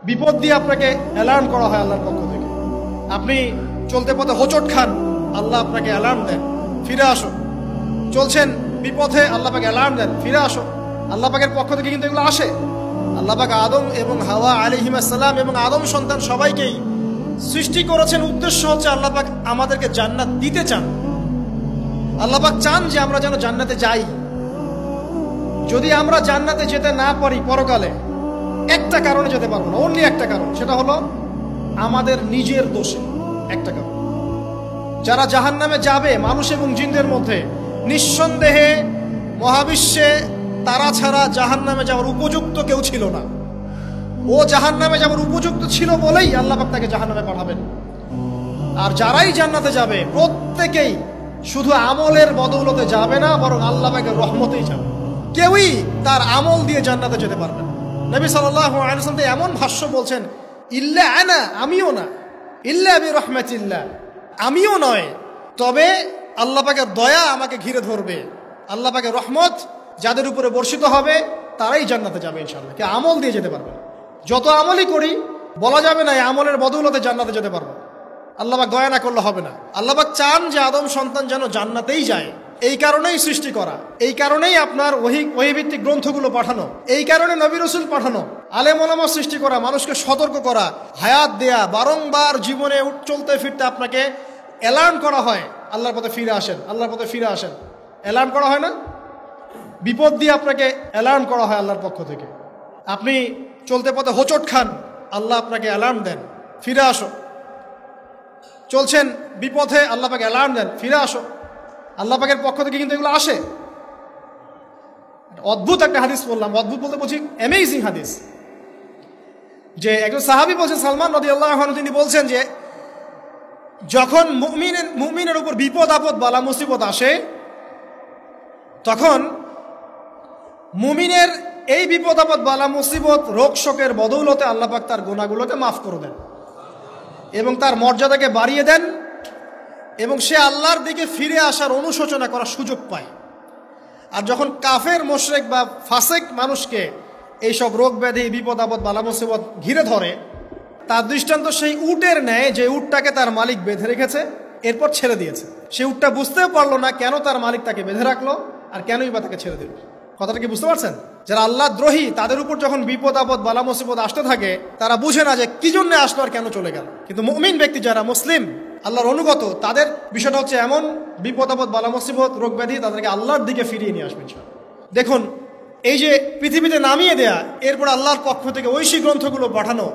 বিপদ দিয়ে আপনাকে অ্যালার্ম করা হয় আল্লাহর পক্ষ থেকে। আপনি চলতে পথে হোঁচট খান, আল্লাহ আপনাকে অ্যালার্ম দেন, ফিরে আসো। চলছেন বিপথে, আল্লাহ পাক অ্যালার্ম দেন, ফিরে আসো। আল্লাহ পাকের পক্ষ থেকে কিন্তু এগুলো আসে। আল্লাহ পাক আদম এবং হাওয়া আলাইহিস সালাম এবং আদম সন্তান সবাইকেই সৃষ্টি করেছেন। উদ্দেশ্য হচ্ছে আল্লাহ পাক আমাদেরকে জান্নাত দিতে চান। আল্লাহ পাক চান যে আমরা যেন জান্নাতে যাই। যদি আমরা জান্নাতে যেতে না পারি পরকালে, একটা কারণে যেতে পারবো না, অনলি একটা কারণ, সেটা হলো আমাদের নিজের দোষে। একটা কারণ, যারা জাহান্নামে যাবে মানুষ এবং জিনদের মধ্যে, নিঃসন্দেহে মহাবিশ্বে তারা ছাড়া জাহান্নামে যাওয়ার উপযুক্ত কেউ ছিল না। ও জাহান্নামে যাওয়ার উপযুক্ত ছিল বলেই আল্লাহ পাক তাকে জাহান্নামে পাঠাবেন। আর যারাই জান্নাতে যাবে প্রত্যেকেই শুধু আমলের বদৌলতে যাবে না, বরং আল্লাহ পাকের রহমতেই যাবে। কেউই তার আমল দিয়ে জান্নাতে যেতে পারবে না। নবী সাল্লাল্লাহু আলাইহি ওয়াসাল্লাম এমন ভাষ্য বলছেন, ইল্লা আনা, আমিও না, ইল্লা বিরহমাতিল্লাহ, আমিও নয়, তবে আল্লাহ পাকের দয়া আমাকে ঘিরে ধরবে। আল্লাহ পাকের রহমত যাদের উপরে বর্ষিত হবে তারাই জান্নাতে যাবে ইনশাআল্লাহ। কে আমল দিয়ে যেতে পারবে না। যত আমলই করি বলা যাবে না এই আমলের বদৌলতে জান্নাতে যেতে পারবো। আল্লাহ পাক দয়া না করলে হবে না। আল্লাহ পাক চান যে আদম সন্তান যেন জান্নাতেই যায়। এই কারণেই সৃষ্টি করা, এই কারণেই আপনার ওহীভিত্তিক গ্রন্থগুলো পাঠানো, এই কারণে নবী রাসূল পাঠানো, আলেম ওলামা সৃষ্টি করা, মানুষকে সতর্ক করা, হায়াত দেয়া, বারংবার জীবনে চলতে ফিরতে আপনাকে অ্যালার্ম করা হয়, আল্লাহর পথে ফিরে আসেন, আল্লাহর পথে ফিরে আসেন। অ্যালার্ম করা হয় না? বিপদ দিয়ে আপনাকে অ্যালার্ম করা হয় আল্লাহর পক্ষ থেকে। আপনি চলতে পথে হোঁচট খান, আল্লাহ আপনাকে অ্যালার্ম দেন, ফিরে আসো। চলছেন বিপথে, আল্লাহ পাকে অ্যালার্ম দেন, ফিরে আসো। আল্লাহ পাকের পক্ষ থেকে কিন্তু এগুলো আসে। অদ্ভুত একটা হাদিস বললাম, অদ্ভুত বলতে বলছি অ্যামেজিং হাদিস, যে একজন সাহাবী বলছেন, সালমান রাদিয়াল্লাহু আনহু, তিনি বলছেন যে যখন মুমিনের উপর বিপদ আপদ বালা মুসিবত আসে, তখন মুমিনের এই বিপদ আপদ বালা মুসিবত রোগ শোকের বদৌলতে আল্লাহ পাক তার গুনাহগুলোকে মাফ করে দেন এবং তার মর্যাদাকে বাড়িয়ে দেন, এবং সে আল্লাহর দিকে ফিরে আসার অনুশোচনা করার সুযোগ পায়। আর যখন কাফের মুশরিক বা ফাসেক মানুষকে এইসব রোগ ব্যাধি বিপদ আপদ বালা মুসিবত ঘিরে ধরে, তার দৃষ্টান্ত সেই উটের ন্যায় যে উটটাকে তার মালিক বেঁধে রেখেছে, এরপর ছেড়ে দিয়েছে। সে উটটা বুঝতেও পারলো না কেন তার মালিক তাকে বেঁধে রাখলো আর কেনই বা তাকে ছেড়ে দিল। কথাটা কি বুঝতে পারছেন? যারা আল্লাহ দ্রোহী, তাদের উপর যখন বিপদ আপদ বালা মুসিবত আসতে থাকে, তারা বুঝে না যে কি জন্য আসলো আর কেন চলে গেল। কিন্তু মুমিন ব্যক্তি যারা মুসলিম, আল্লাহর অনুগত, তাদের বিষয়টা হচ্ছে এমন, বিপদ আপদ বালা মুসিবত রোগ ব্যাধি তাদেরকে আল্লাহর দিকে ফিরিয়ে নিয়ে আসবে। দেখুন, এই যে পৃথিবীতে নামিয়ে দেয়া, এরপর আল্লাহর পক্ষ থেকে ঐশী গ্রন্থগুলো পাঠানো,